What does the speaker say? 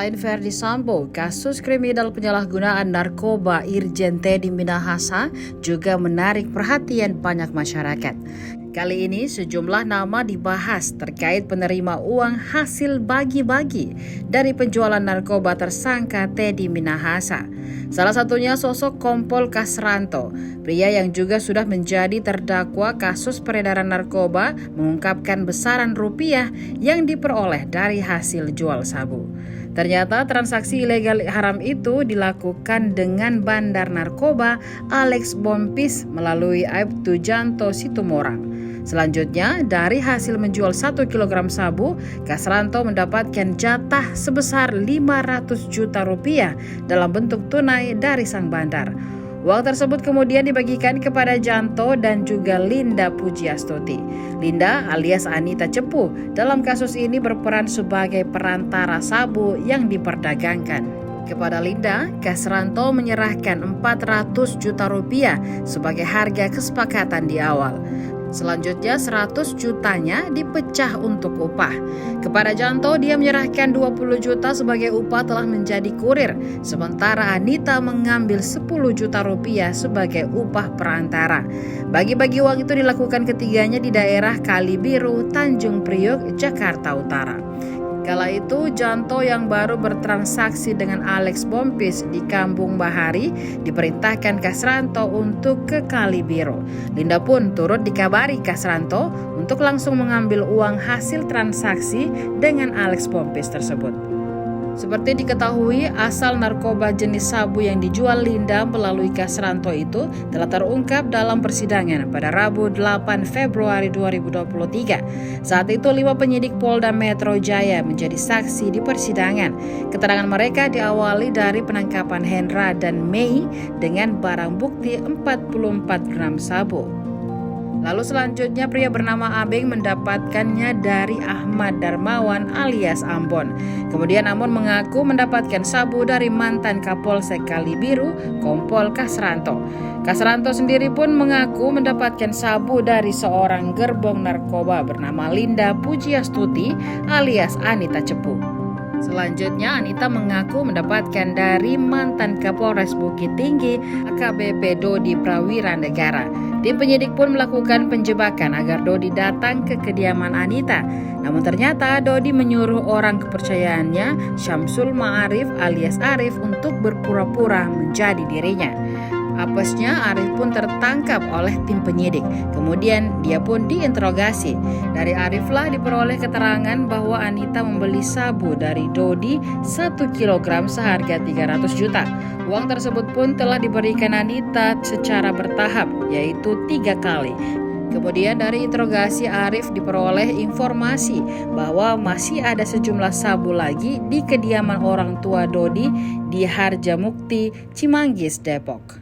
Selain Verdi Sambo, kasus kriminal penyalahgunaan narkoba Irjen Teddy Minahasa juga menarik perhatian banyak masyarakat. Kali ini sejumlah nama dibahas terkait penerima uang hasil bagi-bagi dari penjualan narkoba tersangka Teddy Minahasa. Salah satunya sosok Kompol Kasranto, pria yang juga sudah menjadi terdakwa kasus peredaran narkoba, mengungkapkan besaran rupiah yang diperoleh dari hasil jual sabu. Ternyata transaksi ilegal haram itu dilakukan dengan bandar narkoba Alex Bompis melalui Aibtu Janto Situmorang. Selanjutnya, dari hasil menjual 1 kg sabu, Kasranto mendapatkan jatah sebesar 500 juta rupiah dalam bentuk tunai dari sang bandar. Uang tersebut kemudian dibagikan kepada Janto dan juga Linda Pujiastuti. Linda alias Anita Cepu dalam kasus ini berperan sebagai perantara sabu yang diperdagangkan. Kepada Linda, Kasranto menyerahkan 400 juta rupiah sebagai harga kesepakatan di awal. Selanjutnya 100 jutanya dipecah untuk upah. Kepada Janto, dia menyerahkan 20 juta sebagai upah telah menjadi kurir, sementara Anita mengambil 10 juta rupiah sebagai upah perantara. Bagi-bagi uang itu dilakukan ketiganya di daerah Kali Biru, Tanjung Priok, Jakarta Utara. Kala itu, Janto yang baru bertransaksi dengan Alex Bompis di Kampung Bahari diperintahkan Kasranto untuk ke Kali Biru. Linda pun turut dikabari Kasranto untuk langsung mengambil uang hasil transaksi dengan Alex Bompis tersebut. Seperti diketahui, asal narkoba jenis sabu yang dijual Linda melalui Kasranto itu telah terungkap dalam persidangan pada Rabu 8 Februari 2023. Saat itu 5 penyidik Polda Metro Jaya menjadi saksi di persidangan. Keterangan mereka diawali dari penangkapan Hendra dan Mei dengan barang bukti 44 gram sabu. Lalu selanjutnya pria bernama Abeng mendapatkannya dari Ahmad Darmawan alias Ambon. Kemudian Ambon mengaku mendapatkan sabu dari mantan Kapolsek Kali Biru, Kompol Kasranto. Kasranto sendiri pun mengaku mendapatkan sabu dari seorang gerbong narkoba bernama Linda Pujiastuti alias Anita Cepu. Selanjutnya, Anita mengaku mendapatkan dari mantan Kapolres Bukit Tinggi AKBP Dodi Prawirandegara. Tim penyidik pun melakukan penjebakan agar Dodi datang ke kediaman Anita. Namun ternyata Dodi menyuruh orang kepercayaannya, Syamsul Ma'arif alias Arif, untuk berpura-pura menjadi dirinya. Apesnya, Arif pun tertangkap oleh tim penyidik. Kemudian dia pun diinterogasi. Dari Ariflah diperoleh keterangan bahwa Anita membeli sabu dari Dodi 1 kg seharga 300 juta. Uang tersebut pun telah diberikan Anita secara bertahap, yaitu 3 kali. Kemudian dari interogasi Arif diperoleh informasi bahwa masih ada sejumlah sabu lagi di kediaman orang tua Dodi di Harjamukti, Cimanggis, Depok.